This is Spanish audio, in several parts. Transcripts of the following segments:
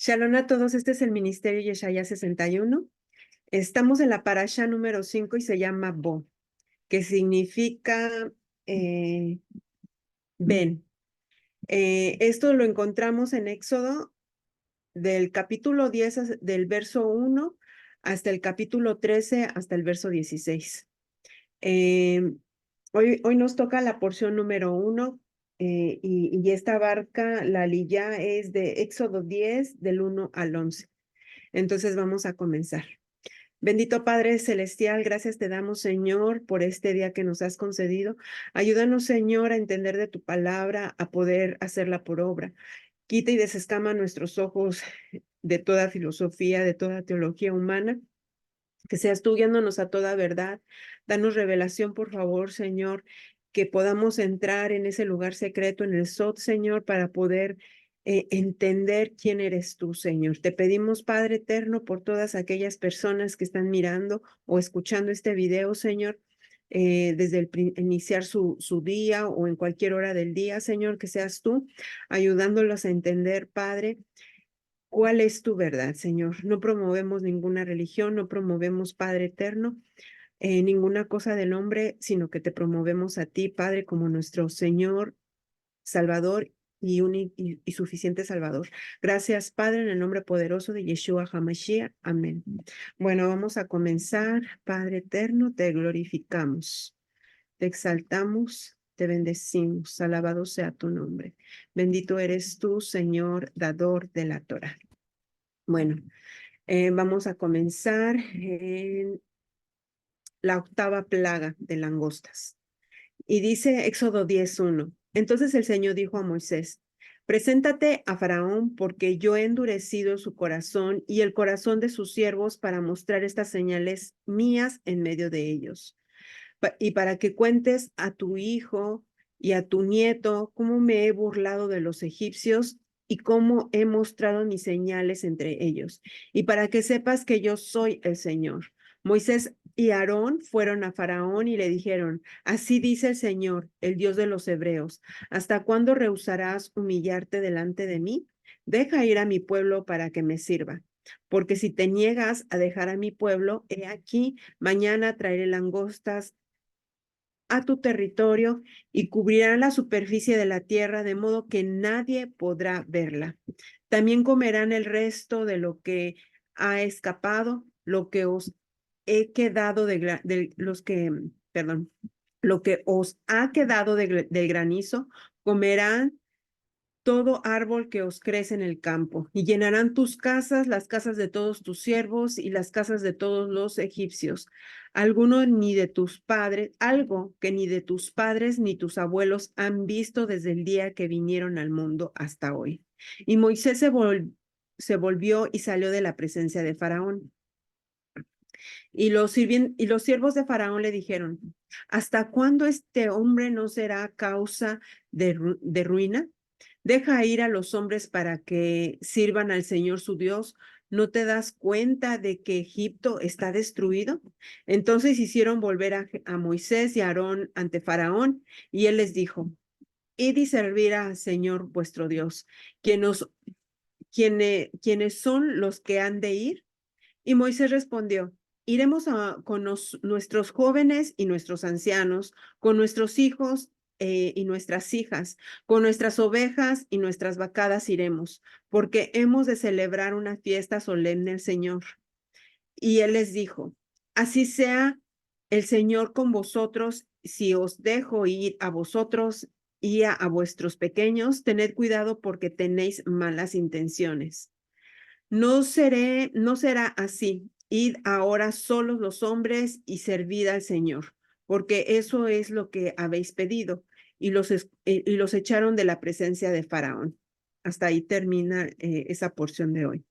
Shalom a todos, este es el Ministerio Yeshaya 61. Estamos en la parasha número 5 y se llama Bo, que significa ven. Esto lo encontramos en Éxodo del capítulo 10, del verso 1 hasta el capítulo 13, hasta el verso 16. Hoy nos toca la porción número 1 y esta abarca, la aliyá es de Éxodo 10, del 1 al 11. Entonces vamos a comenzar. Bendito Padre Celestial, gracias te damos, Señor, por este día que nos has concedido. Ayúdanos, Señor, a entender de tu palabra, a poder hacerla por obra. Quita y desescama nuestros ojos de toda filosofía, de toda teología humana. Que seas tú guiándonos a toda verdad. Danos revelación, por favor, Señor, que podamos entrar en ese lugar secreto, en el Sot, Señor, para poder entender quién eres tú, Señor. Te pedimos, Padre eterno, por todas aquellas personas que están mirando o escuchando este video, Señor, desde iniciar su día o en cualquier hora del día, Señor, que seas tú ayudándolos a entender, Padre, ¿cuál es tu verdad, Señor? No promovemos ninguna religión, no promovemos, Padre eterno, ninguna cosa del hombre, sino que te promovemos a ti, Padre, como nuestro Señor, Salvador y suficiente Salvador. Gracias, Padre, en el nombre poderoso de Yeshua HaMashiach. Amén. Bueno, vamos a comenzar. Padre eterno, te glorificamos, te exaltamos, te bendecimos. Alabado sea tu nombre. Bendito eres tú, Señor, dador de la Torah. Bueno, vamos a comenzar en la octava plaga de langostas. Y dice Éxodo 10:1. Entonces el Señor dijo a Moisés: Preséntate a Faraón, porque yo he endurecido su corazón y el corazón de sus siervos para mostrar estas señales mías en medio de ellos. Y para que cuentes a tu hijo y a tu nieto cómo me he burlado de los egipcios y cómo he mostrado mis señales entre ellos, y para que sepas que yo soy el Señor. Moisés y Aarón fueron a Faraón y le dijeron: Así dice el Señor, el Dios de los hebreos: ¿Hasta cuándo rehusarás humillarte delante de mí? Deja ir a mi pueblo para que me sirva. Porque si te niegas a dejar a mi pueblo, he aquí, mañana traeré langostas a tu territorio y cubrirán la superficie de la tierra, de modo que nadie podrá verla. También comerán el resto de lo que ha escapado, lo que os he quedado lo que os ha quedado del granizo, comerán todo árbol que os crece en el campo, y llenarán tus casas, las casas de todos tus siervos y las casas de todos los egipcios. Algo que ni de tus padres ni tus abuelos han visto desde el día que vinieron al mundo hasta hoy. Y Moisés se volvió y salió de la presencia de Faraón. Y los siervos de Faraón le dijeron: ¿Hasta cuándo este hombre no será causa de ruina? Deja ir a los hombres para que sirvan al Señor su Dios. ¿No te das cuenta de que Egipto está destruido? Entonces hicieron volver a Moisés y a Aarón ante Faraón, y él les dijo: Id y servir al Señor vuestro Dios. ¿Quiénes son los que han de ir? Y Moisés respondió: Iremos con nuestros jóvenes y nuestros ancianos, con nuestros hijos y nuestras hijas, con nuestras ovejas y nuestras vacadas iremos, porque hemos de celebrar una fiesta solemne al Señor. Y él les dijo: Así sea el Señor con vosotros, si os dejo ir a vosotros y a vuestros pequeños, tened cuidado porque tenéis malas intenciones. No será así. Id ahora solos los hombres y servid al Señor, porque eso es lo que habéis pedido. Y los echaron de la presencia de Faraón. Hasta ahí termina esa porción de hoy.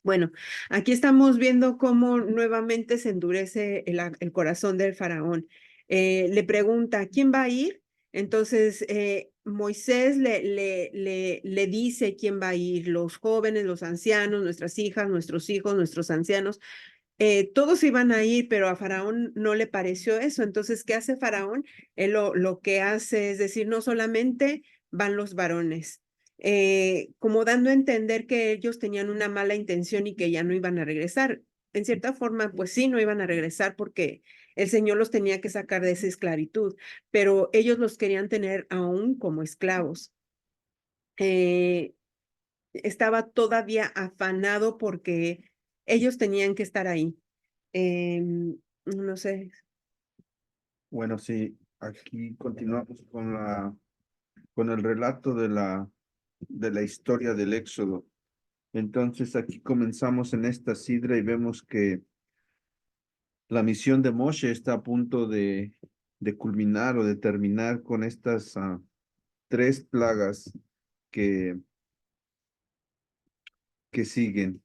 Bueno, aquí estamos viendo cómo nuevamente se endurece el corazón del Faraón. Le pregunta: ¿quién va a ir? Entonces, Moisés le dice quién va a ir: los jóvenes, los ancianos, nuestras hijas, nuestros hijos, nuestros ancianos. Todos iban a ir, pero a Faraón no le pareció eso. Entonces, ¿qué hace Faraón? Él lo que hace es decir: no solamente van los varones, como dando a entender que ellos tenían una mala intención y que ya no iban a regresar. En cierta forma, pues sí, no iban a regresar porque el Señor los tenía que sacar de esa esclavitud, pero ellos los querían tener aún como esclavos. Eh, Estaba todavía afanado porque ellos tenían que estar ahí. No sé. Bueno, sí, aquí continuamos con el relato de la historia del Éxodo. Entonces aquí comenzamos en esta sidra y vemos que la misión de Moshe está a punto de culminar o de terminar con estas tres plagas que, que siguen.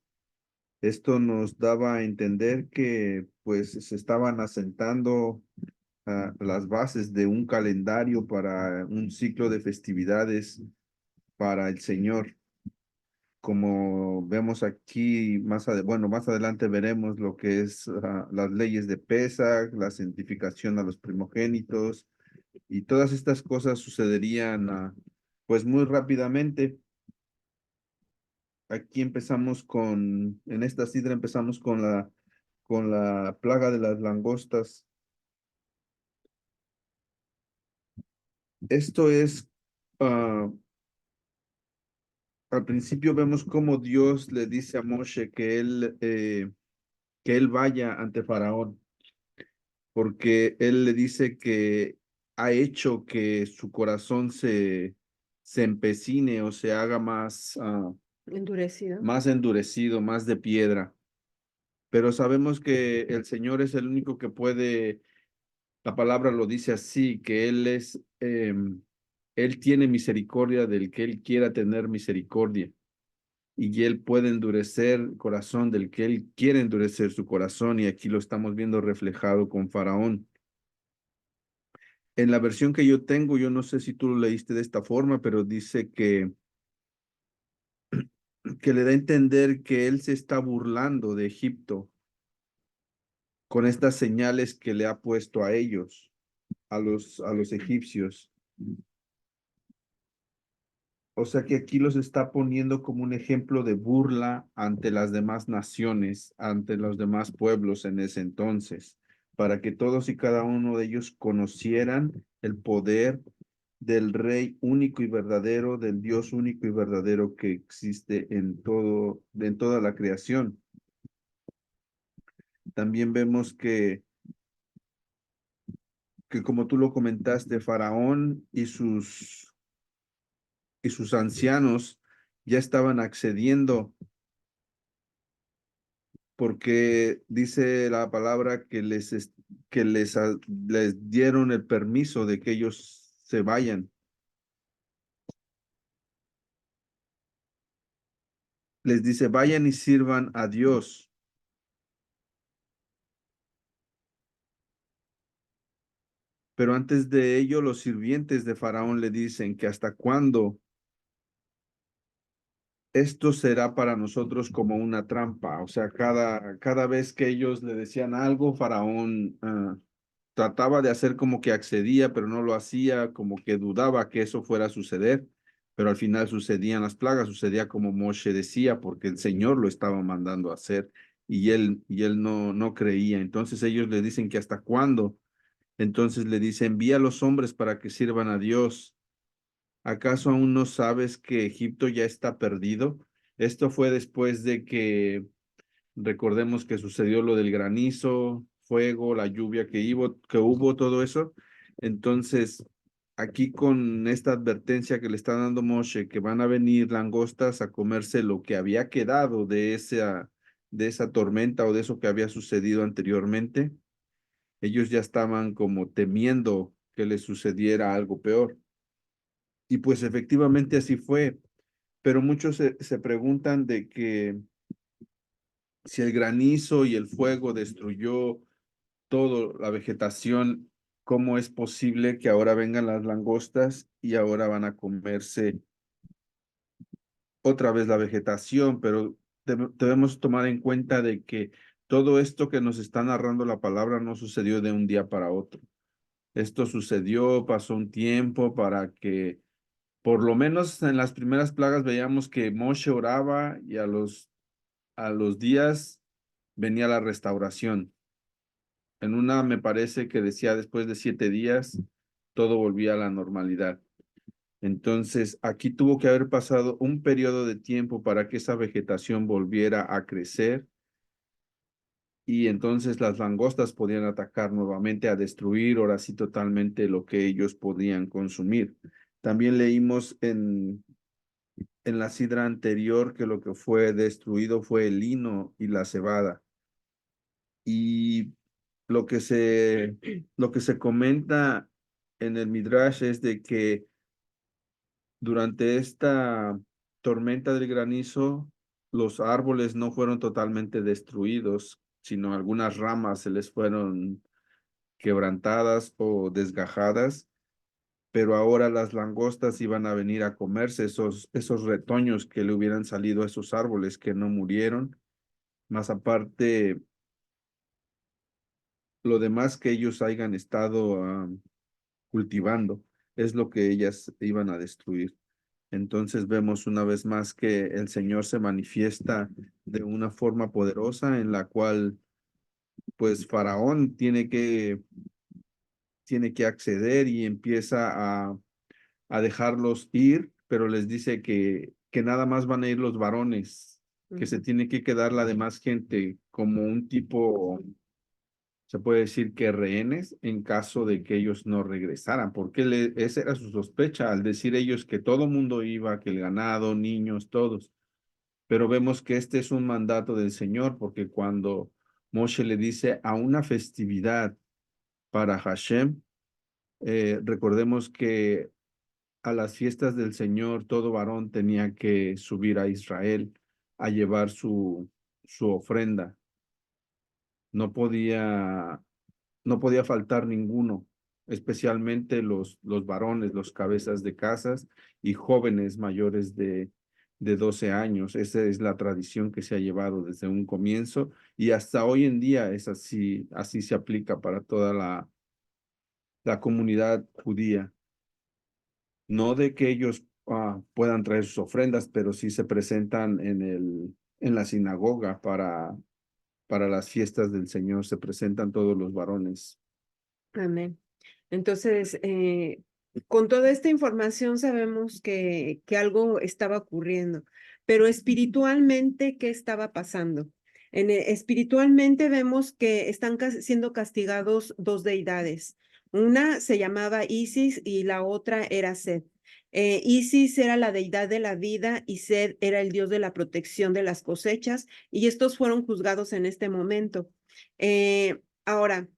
Esto nos daba a entender que pues se estaban asentando las bases de un calendario para un ciclo de festividades para el Señor. Como vemos aquí, bueno, más adelante veremos lo que es las leyes de Pesach, la santificación a los primogénitos, y todas estas cosas sucederían pues muy rápidamente. Aquí empezamos en esta sidra empezamos con la plaga de las langostas. Esto es, ah, al principio vemos cómo Dios le dice a Moshe que él vaya ante Faraón, porque él le dice que ha hecho que su corazón se empecine o se haga Endurecido. más endurecido, más de piedra. Pero sabemos que el Señor es el único que puede, la palabra lo dice así, que Él tiene misericordia del que Él quiera tener misericordia. Y Él puede endurecer el corazón del que Él quiere endurecer su corazón. Y aquí lo estamos viendo reflejado con Faraón. En la versión que yo tengo, yo no sé si tú lo leíste de esta forma, pero dice que le da a entender que Él se está burlando de Egipto con estas señales que le ha puesto a ellos, a los egipcios. O sea que aquí los está poniendo como un ejemplo de burla ante las demás naciones, ante los demás pueblos en ese entonces, para que todos y cada uno de ellos conocieran el poder del Rey único y verdadero, del Dios único y verdadero que existe en toda la creación. También vemos que como tú lo comentaste, Faraón y sus ancianos ya estaban accediendo porque dice la palabra que les dieron el permiso de que ellos se vayan. Les dice, vayan y sirvan a Dios. Pero antes de ello, los sirvientes de Faraón le dicen que hasta cuándo esto será para nosotros como una trampa. O sea, cada vez que ellos le decían algo, Faraón trataba de hacer como que accedía, pero no lo hacía, como que dudaba que eso fuera a suceder. Pero al final sucedían las plagas, sucedía como Moshe decía, porque el Señor lo estaba mandando a hacer y él no creía. Entonces ellos le dicen que hasta cuándo. Entonces le dice, envía a los hombres para que sirvan a Dios. ¿Acaso aún no sabes que Egipto ya está perdido? Esto fue después de que, recordemos que sucedió lo del granizo, fuego, la lluvia que hubo, todo eso. Entonces, aquí con esta advertencia que le está dando Moshe, que van a venir langostas a comerse lo que había quedado de esa tormenta o de eso que había sucedido anteriormente, ellos ya estaban como temiendo que les sucediera algo peor. Y pues efectivamente así fue, pero muchos se preguntan de que si el granizo y el fuego destruyó toda la vegetación, ¿cómo es posible que ahora vengan las langostas y ahora van a comerse otra vez la vegetación? Pero debemos tomar en cuenta de que todo esto que nos está narrando la palabra no sucedió de un día para otro. Esto sucedió, pasó un tiempo para que Por lo menos en las primeras plagas veíamos que Moshe oraba y a los días venía la restauración. En una me parece que decía después de 7 días todo volvía a la normalidad. Entonces, aquí tuvo que haber pasado un periodo de tiempo para que esa vegetación volviera a crecer y entonces las langostas podían atacar nuevamente a destruir ahora sí totalmente lo que ellos podían consumir. También leímos en la sidra anterior que lo que fue destruido fue el lino y la cebada. Y lo que se comenta en el Midrash es de que durante esta tormenta del granizo, los árboles no fueron totalmente destruidos, sino algunas ramas se les fueron quebrantadas o desgajadas, pero ahora las langostas iban a venir a comerse esos retoños que le hubieran salido a esos árboles que no murieron, más aparte lo demás que ellos hayan estado cultivando, es lo que ellas iban a destruir. Entonces vemos una vez más que el Señor se manifiesta de una forma poderosa en la cual pues Faraón tiene que acceder y empieza a dejarlos ir, pero les dice que nada más van a ir los varones, que se tiene que quedar la demás gente como un tipo, se puede decir que rehenes en caso de que ellos no regresaran, porque esa era su sospecha al decir ellos que todo mundo iba, que el ganado, niños, todos. Pero vemos que este es un mandato del Señor, porque cuando Moshe le dice a una festividad para Hashem, recordemos que a las fiestas del Señor todo varón tenía que subir a Israel a llevar su ofrenda. No podía no podía faltar ninguno, especialmente los varones, los cabezas de casas y jóvenes mayores de 12 años. Esa es la tradición que se ha llevado desde un comienzo y hasta hoy en día es así, así se aplica para toda la comunidad judía. No de que ellos puedan traer sus ofrendas, pero sí se presentan en la sinagoga para las fiestas del Señor, se presentan todos los varones. Amén. Entonces, con toda esta información sabemos que algo estaba ocurriendo, pero espiritualmente, ¿qué estaba pasando? Espiritualmente vemos que están siendo castigados dos deidades. Una se llamaba Isis y la otra era Set. Isis era la deidad de la vida y Set era el dios de la protección de las cosechas, y estos fueron juzgados en este momento. Ahora,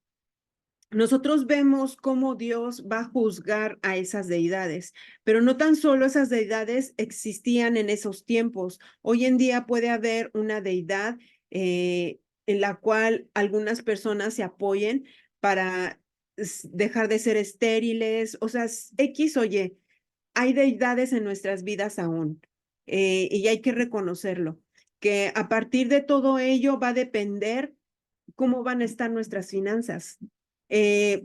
nosotros vemos cómo Dios va a juzgar a esas deidades, pero no tan solo esas deidades existían en esos tiempos. Hoy en día puede haber una deidad en la cual algunas personas se apoyen para dejar de ser estériles, o sea, X o Y. Hay deidades en nuestras vidas aún, y hay que reconocerlo, que a partir de todo ello va a depender cómo van a estar nuestras finanzas.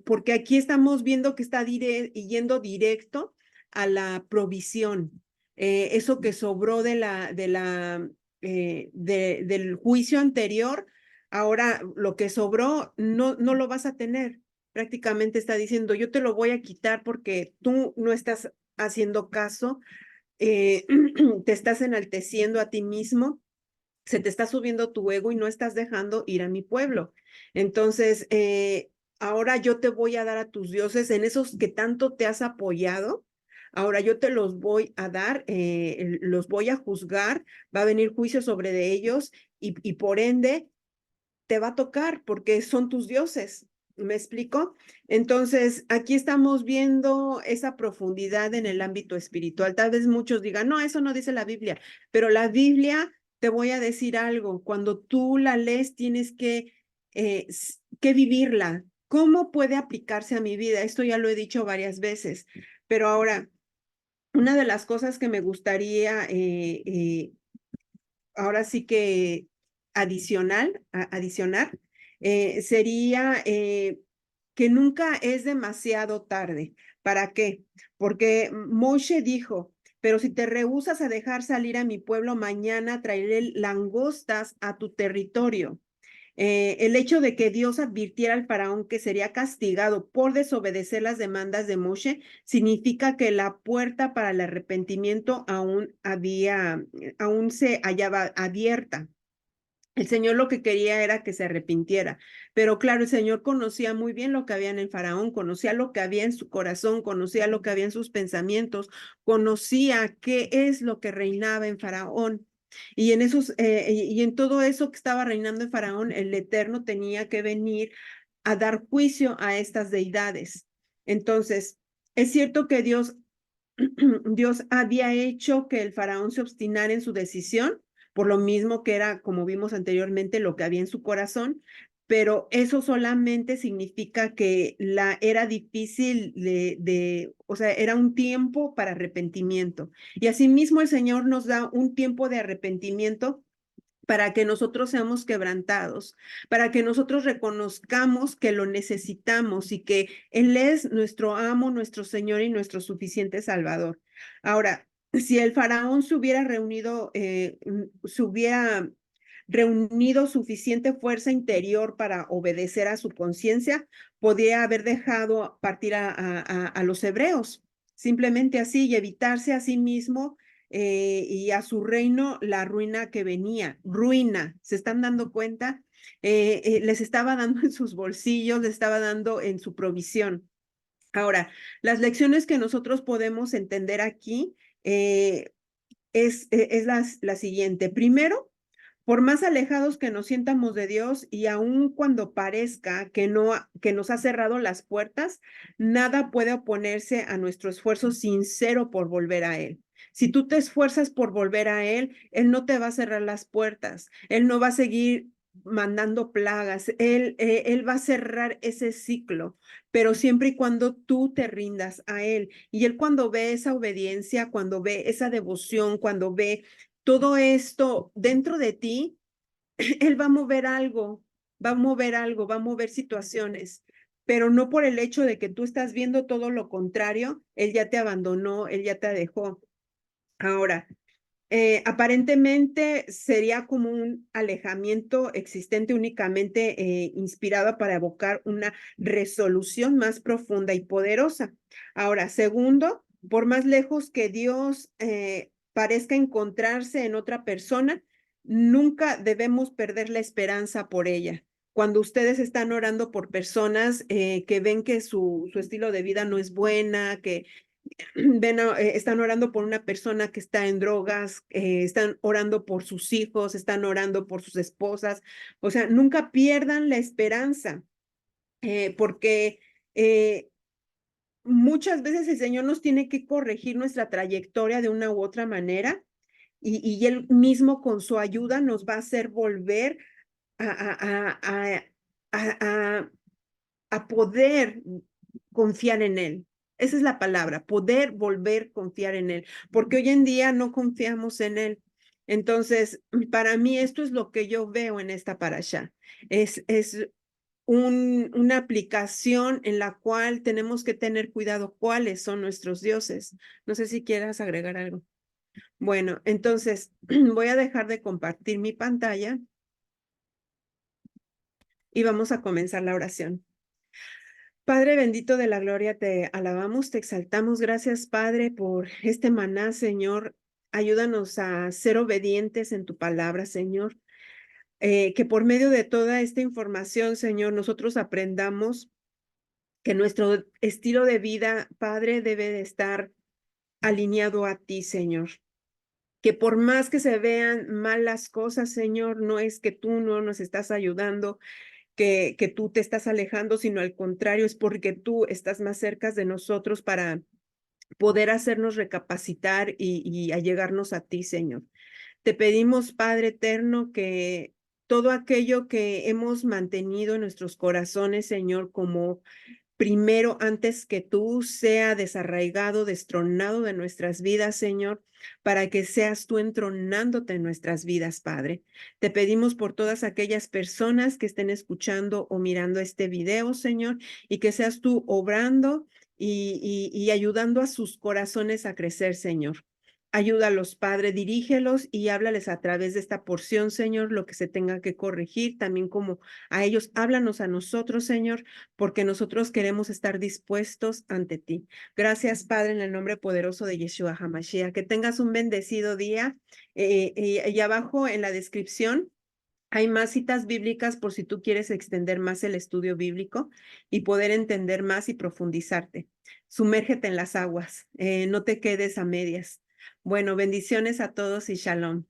Porque aquí estamos viendo que está yendo directo a la provisión. Eso que sobró del juicio anterior, ahora lo que sobró no lo vas a tener. Prácticamente está diciendo, yo te lo voy a quitar porque tú no estás haciendo caso, te estás enalteciendo a ti mismo, se te está subiendo tu ego y no estás dejando ir a mi pueblo. Entonces, ahora yo te voy a dar a tus dioses en esos que tanto te has apoyado. Ahora yo te los voy a dar, los voy a juzgar, va a venir juicio sobre de ellos y por ende te va a tocar porque son tus dioses. ¿Me explico? Entonces, aquí estamos viendo esa profundidad en el ámbito espiritual. Tal vez muchos digan, no, eso no dice la Biblia, pero la Biblia, te voy a decir algo, cuando tú la lees tienes que vivirla. ¿Cómo puede aplicarse a mi vida? Esto ya lo he dicho varias veces, pero ahora, una de las cosas que me gustaría ahora sí que adicionar, sería que nunca es demasiado tarde. ¿Para qué? Porque Moshe dijo, pero si te rehusas a dejar salir a mi pueblo, mañana traeré langostas a tu territorio. El hecho de que Dios advirtiera al faraón que sería castigado por desobedecer las demandas de Moshe significa que la puerta para el arrepentimiento aún se hallaba abierta. El Señor lo que quería era que se arrepintiera, pero claro, el Señor conocía muy bien lo que había en el faraón, conocía lo que había en su corazón, conocía lo que había en sus pensamientos, conocía qué es lo que reinaba en faraón. Y en todo eso que estaba reinando en faraón, el Eterno tenía que venir a dar juicio a estas deidades. Entonces, es cierto que Dios había hecho que el faraón se obstinara en su decisión, por lo mismo que era, como vimos anteriormente, lo que había en su corazón, pero eso solamente significa que era difícil o sea, era un tiempo para arrepentimiento. Y asimismo el Señor nos da un tiempo de arrepentimiento para que nosotros seamos quebrantados, para que nosotros reconozcamos que lo necesitamos y que Él es nuestro amo, nuestro Señor y nuestro suficiente Salvador. Ahora, si el faraón se hubiera reunido suficiente fuerza interior para obedecer a su conciencia, podría haber dejado partir a los hebreos, simplemente así, y evitarse a sí mismo y a su reino la ruina que venía. Ruina, ¿se están dando cuenta? Les estaba dando en sus bolsillos, les estaba dando en su provisión. Ahora, las lecciones que nosotros podemos entender aquí es la siguiente. Primero, por más alejados que nos sientamos de Dios y aun cuando parezca que nos ha cerrado las puertas, nada puede oponerse a nuestro esfuerzo sincero por volver a Él. Si tú te esfuerzas por volver a Él, Él no te va a cerrar las puertas, Él no va a seguir mandando plagas, Él va a cerrar ese ciclo, pero siempre y cuando tú te rindas a Él. Y Él cuando ve esa obediencia, cuando ve esa devoción, cuando ve todo esto dentro de ti, Él va a mover algo, va a mover algo, va a mover situaciones, pero no por el hecho de que tú estás viendo todo lo contrario, Él ya te abandonó, Él ya te dejó. Ahora, aparentemente sería como un alejamiento existente únicamente inspirado para evocar una resolución más profunda y poderosa. Ahora, segundo, por más lejos que Dios parezca encontrarse en otra persona, nunca debemos perder la esperanza por ella. Cuando ustedes están orando por personas que ven que su estilo de vida no es buena, que están orando por una persona que está en drogas, están orando por sus hijos, están orando por sus esposas. O sea, nunca pierdan la esperanza, porque muchas veces el Señor nos tiene que corregir nuestra trayectoria de una u otra manera y Él mismo con su ayuda nos va a hacer volver a, a, a poder confiar en Él. Esa es la palabra, poder volver a confiar en Él, porque hoy en día no confiamos en Él. Entonces, para mí esto es lo que yo veo en esta parasha. Es una aplicación en la cual tenemos que tener cuidado cuáles son nuestros dioses. No sé si quieras agregar algo. Bueno, entonces voy a dejar de compartir mi pantalla y vamos a comenzar la oración. Padre bendito de la gloria, te alabamos, te exaltamos. Gracias, Padre, por este maná, Señor. Ayúdanos a ser obedientes en tu palabra, Señor. Que por medio de toda esta información, Señor, nosotros aprendamos que nuestro estilo de vida, Padre, debe de estar alineado a ti, Señor. Que por más que se vean mal las cosas, Señor, no es que tú no nos estás ayudando, que tú te estás alejando, sino al contrario, es porque tú estás más cerca de nosotros para poder hacernos recapacitar y allegarnos a ti, Señor. Te pedimos, Padre eterno, que todo aquello que hemos mantenido en nuestros corazones, Señor, como primero antes que tú sea desarraigado, destronado de nuestras vidas, Señor, para que seas tú entronándote en nuestras vidas, Padre. Te pedimos por todas aquellas personas que estén escuchando o mirando este video, Señor, y que seas tú obrando y ayudando a sus corazones a crecer, Señor. Ayúdalos, Padre, dirígelos y háblales a través de esta porción, Señor, lo que se tenga que corregir, también como a ellos, háblanos a nosotros, Señor, porque nosotros queremos estar dispuestos ante ti. Gracias, Padre, en el nombre poderoso de Yeshua HaMashiach. Que tengas un bendecido día. Y abajo en la descripción hay más citas bíblicas por si tú quieres extender más el estudio bíblico y poder entender más y profundizarte. Sumérgete en las aguas, no te quedes a medias. Bueno, bendiciones a todos y shalom.